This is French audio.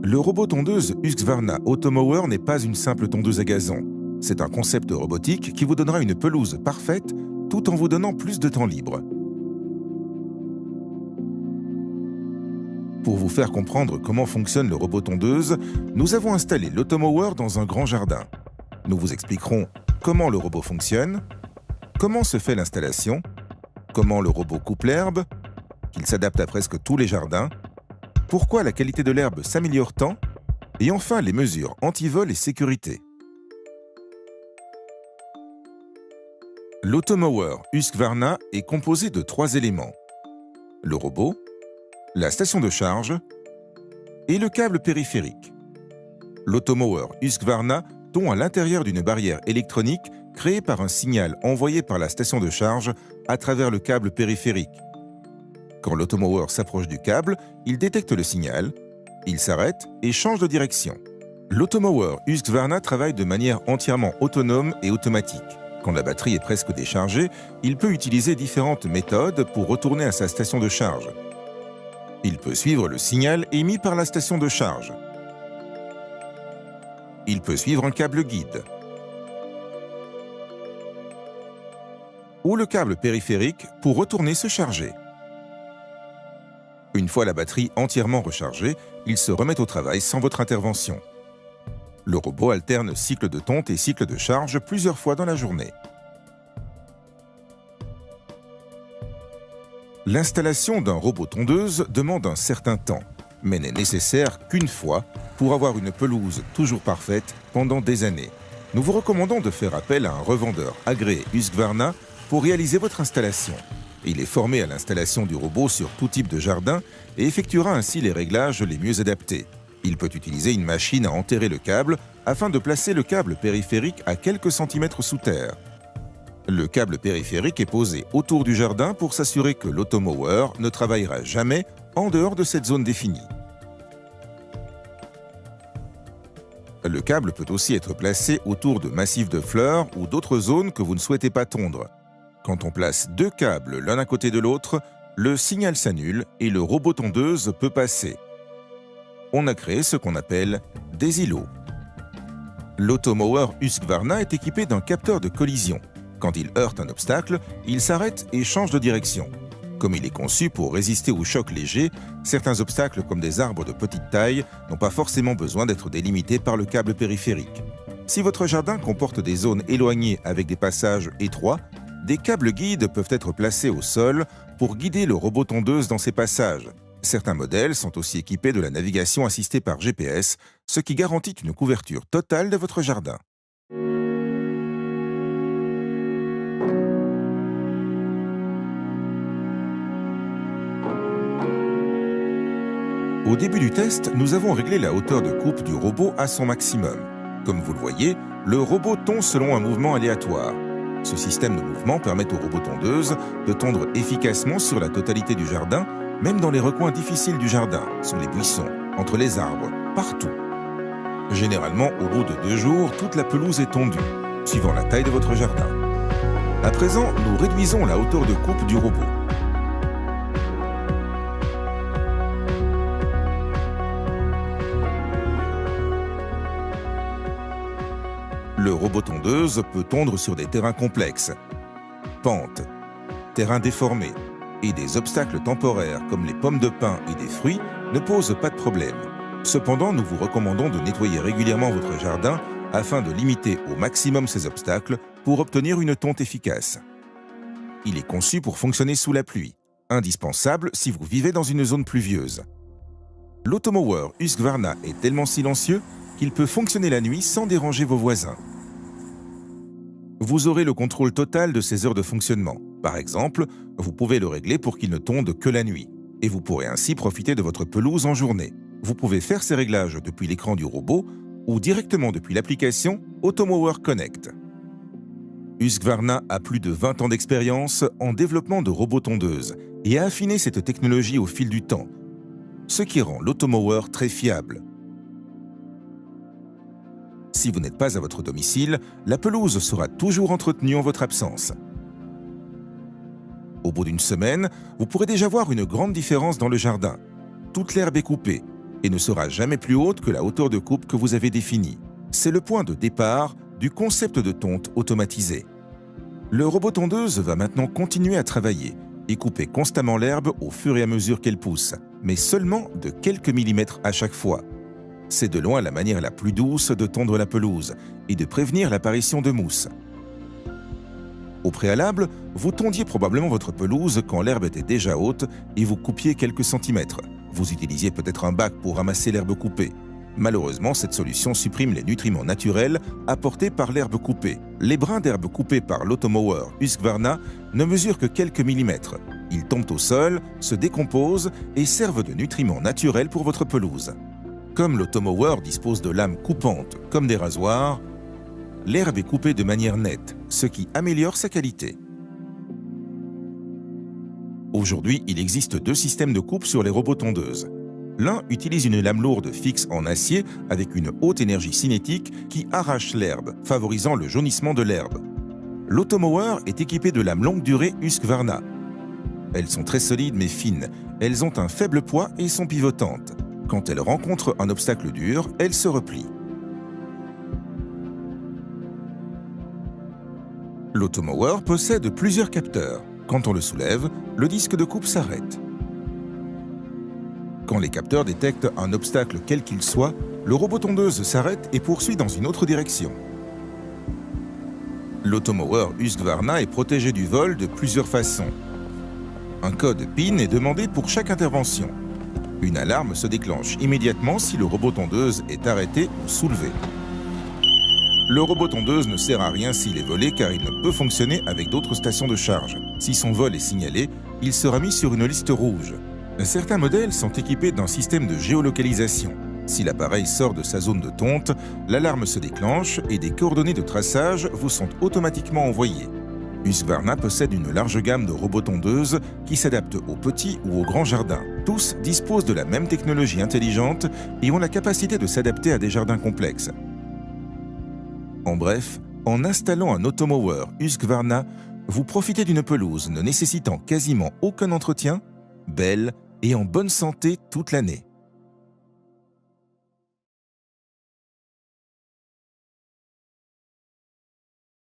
Le robot tondeuse Husqvarna Automower n'est pas une simple tondeuse à gazon. C'est un concept robotique qui vous donnera une pelouse parfaite tout en vous donnant plus de temps libre. Pour vous faire comprendre comment fonctionne le robot tondeuse, nous avons installé l'Automower dans un grand jardin. Nous vous expliquerons comment le robot fonctionne, comment se fait l'installation, comment le robot coupe l'herbe, qu'il s'adapte à presque tous les jardins, pourquoi la qualité de l'herbe s'améliore tant, et enfin les mesures anti-vol et sécurité. L'Automower Husqvarna est composé de 3 éléments: le robot, la station de charge et le câble périphérique. L'Automower Husqvarna tombe à l'intérieur d'une barrière électronique créée par un signal envoyé par la station de charge à travers le câble périphérique. Quand l'Automower s'approche du câble, il détecte le signal, il s'arrête et change de direction. L'Automower Husqvarna travaille de manière entièrement autonome et automatique. Quand la batterie est presque déchargée, il peut utiliser différentes méthodes pour retourner à sa station de charge. Il peut suivre le signal émis par la station de charge. Il peut suivre un câble guide ou le câble périphérique pour retourner se charger. Une fois la batterie entièrement rechargée, il se remet au travail sans votre intervention. Le robot alterne cycle de tonte et cycle de charge plusieurs fois dans la journée. L'installation d'un robot tondeuse demande un certain temps, mais n'est nécessaire qu'une fois pour avoir une pelouse toujours parfaite pendant des années. Nous vous recommandons de faire appel à un revendeur agréé Husqvarna pour réaliser votre installation. Il est formé à l'installation du robot sur tout type de jardin et effectuera ainsi les réglages les mieux adaptés. Il peut utiliser une machine à enterrer le câble afin de placer le câble périphérique à quelques centimètres sous terre. Le câble périphérique est posé autour du jardin pour s'assurer que l'Automower ne travaillera jamais en dehors de cette zone définie. Le câble peut aussi être placé autour de massifs de fleurs ou d'autres zones que vous ne souhaitez pas tondre. Quand on place 2 câbles l'un à côté de l'autre, le signal s'annule et le robot tondeuse peut passer. On a créé ce qu'on appelle des îlots. L'Automower Husqvarna est équipé d'un capteur de collision. Quand il heurte un obstacle, il s'arrête et change de direction. Comme il est conçu pour résister aux chocs légers, certains obstacles comme des arbres de petite taille n'ont pas forcément besoin d'être délimités par le câble périphérique. Si votre jardin comporte des zones éloignées avec des passages étroits, des câbles guides peuvent être placés au sol pour guider le robot tondeuse dans ces passages. Certains modèles sont aussi équipés de la navigation assistée par GPS, ce qui garantit une couverture totale de votre jardin. Au début du test, nous avons réglé la hauteur de coupe du robot à son maximum. Comme vous le voyez, le robot tond selon un mouvement aléatoire. Ce système de mouvement permet au robot tondeuse de tondre efficacement sur la totalité du jardin, même dans les recoins difficiles du jardin, sur les buissons, entre les arbres, partout. Généralement, au bout de 2 jours, toute la pelouse est tondue, suivant la taille de votre jardin. À présent, nous réduisons la hauteur de coupe du robot. Le robot tondeuse peut tondre sur des terrains complexes, pentes, terrains déformés, et des obstacles temporaires comme les pommes de pin et des fruits ne posent pas de problème. Cependant, nous vous recommandons de nettoyer régulièrement votre jardin afin de limiter au maximum ces obstacles pour obtenir une tonte efficace. Il est conçu pour fonctionner sous la pluie, indispensable si vous vivez dans une zone pluvieuse. L'Automower Husqvarna est tellement silencieux qu'il peut fonctionner la nuit sans déranger vos voisins. Vous aurez le contrôle total de ses heures de fonctionnement. Par exemple, vous pouvez le régler pour qu'il ne tonde que la nuit, et vous pourrez ainsi profiter de votre pelouse en journée. Vous pouvez faire ces réglages depuis l'écran du robot ou directement depuis l'application Automower Connect. Husqvarna a plus de 20 ans d'expérience en développement de robots tondeuses et a affiné cette technologie au fil du temps, ce qui rend l'Automower très fiable. Si vous n'êtes pas à votre domicile, la pelouse sera toujours entretenue en votre absence. Au bout d'une semaine, vous pourrez déjà voir une grande différence dans le jardin. Toute l'herbe est coupée, et ne sera jamais plus haute que la hauteur de coupe que vous avez définie. C'est le point de départ du concept de tonte automatisé. Le robot tondeuse va maintenant continuer à travailler et couper constamment l'herbe au fur et à mesure qu'elle pousse, mais seulement de quelques millimètres à chaque fois. C'est de loin la manière la plus douce de tondre la pelouse et de prévenir l'apparition de mousse. Au préalable, vous tondiez probablement votre pelouse quand l'herbe était déjà haute et vous coupiez quelques centimètres. Vous utilisiez peut-être un bac pour ramasser l'herbe coupée. Malheureusement, cette solution supprime les nutriments naturels apportés par l'herbe coupée. Les brins d'herbe coupés par l'automower Husqvarna ne mesurent que quelques millimètres. Ils tombent au sol, se décomposent et servent de nutriments naturels pour votre pelouse. Comme l'automower dispose de lames coupantes comme des rasoirs, l'herbe est coupée de manière nette, ce qui améliore sa qualité. Aujourd'hui, il existe deux systèmes de coupe sur les robots tondeuses. L'un utilise une lame lourde fixe en acier avec une haute énergie cinétique qui arrache l'herbe, favorisant le jaunissement de l'herbe. L'automower est équipé de lames longue durée Husqvarna. Elles sont très solides mais fines, elles ont un faible poids et sont pivotantes. Quand elles rencontrent un obstacle dur, elles se replient. L'automower possède plusieurs capteurs. Quand on le soulève, le disque de coupe s'arrête. Quand les capteurs détectent un obstacle quel qu'il soit, le robot tondeuse s'arrête et poursuit dans une autre direction. L'automower Husqvarna est protégé du vol de plusieurs façons. Un code PIN est demandé pour chaque intervention. Une alarme se déclenche immédiatement si le robot tondeuse est arrêté ou soulevé. Le robot tondeuse ne sert à rien s'il est volé car il ne peut fonctionner avec d'autres stations de charge. Si son vol est signalé, il sera mis sur une liste rouge. Certains modèles sont équipés d'un système de géolocalisation. Si l'appareil sort de sa zone de tonte, l'alarme se déclenche et des coordonnées de traçage vous sont automatiquement envoyées. Husqvarna possède une large gamme de robots tondeuses qui s'adaptent aux petits ou aux grands jardins. Tous disposent de la même technologie intelligente et ont la capacité de s'adapter à des jardins complexes. En bref, en installant un automower Husqvarna, vous profitez d'une pelouse ne nécessitant quasiment aucun entretien, belle et en bonne santé toute l'année.